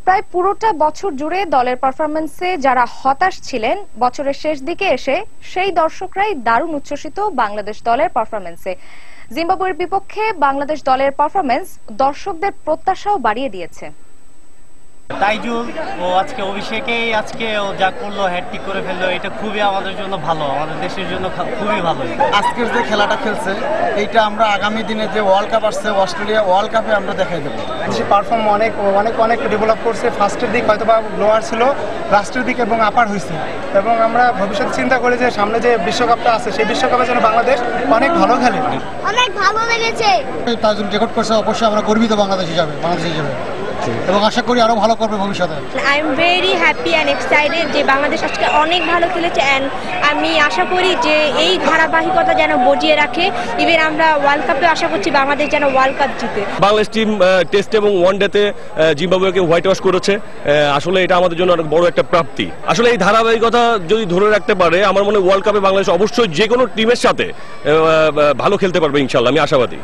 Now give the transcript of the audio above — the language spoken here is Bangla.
প্রায় পুরোটা বছর জুড়ে দলের পারফরম্যান্সে যারা হতাশ ছিলেন, বছরের শেষ দিকে এসে সেই দর্শকরাই দারুণ উচ্ছ্বসিত বাংলাদেশ দলের পারফরম্যান্সে। জিম্বাবুয়ের বিপক্ষে বাংলাদেশ দলের পারফরম্যান্স দর্শকদের প্রত্যাশাও বাড়িয়ে দিয়েছে। তাইজুল ও আজকে অভিষেকেই আজকে ও যা করলো, হ্যাটট্রিক করে ফেললো, এটা খুবই আমাদের জন্য ভালো, আমাদের দেশের জন্য খুবই ভালো। আজকের যে খেলাটা খেলছে এইটা আমরা আগামী দিনে যে ওয়ার্ল্ড কাপ আসছে, অস্ট্রেলিয়া ওয়ার্ল্ড কাপে আমরা দেখাই দেবো। সে পারফর্ম অনেক ডেভেলপ করছে। ফার্স্টের দিক হয়তো বা লোয়ার ছিল, লাস্টের দিক এবং আপার হয়েছে, এবং আমরা ভবিষ্যৎ চিন্তা করি যে সামনে যে বিশ্বকাপটা আছে সেই বিশ্বকাপে যেন বাংলাদেশ অনেক ভালো খেলে। অনেক ভালো লেগেছে। তাইজুল রেকর্ড করছে, অবশ্যই আমরা গর্বিত বাংলাদেশ হিসাবে এবং আশা করি আরো ভালো করবে ভবিষ্যতে। I am very happy and excited যে বাংলাদেশ আজকে অনেক ভালো খেলেছে, অ্যান্ড আমি আশা করি যে এই ধারাবাহিকতা যেন বজিয়ে রাখে। ইভেন আমরা ওয়ার্ল্ড কাপে আশা করছি বাংলাদেশ যেন ওয়ার্ল্ড কাপ জিতে। বাংলাদেশ টিম টেস্ট এবং ওয়ানডেতে জিম্বাবুয়েকে হোয়াইট ওয়াশ করেছে। আসলে এটা আমাদের জন্য অনেক বড় একটা প্রাপ্তি। আসলে এই ধারাবাহিকতা যদি ধরে রাখতে পারে, আমার মনে হয় ওয়ার্ল্ড কাপে বাংলাদেশ অবশ্যই যে কোনো টিমের সাথে ভালো খেলতে পারবে ইনশাআল্লাহ, আমি আশাবাদী।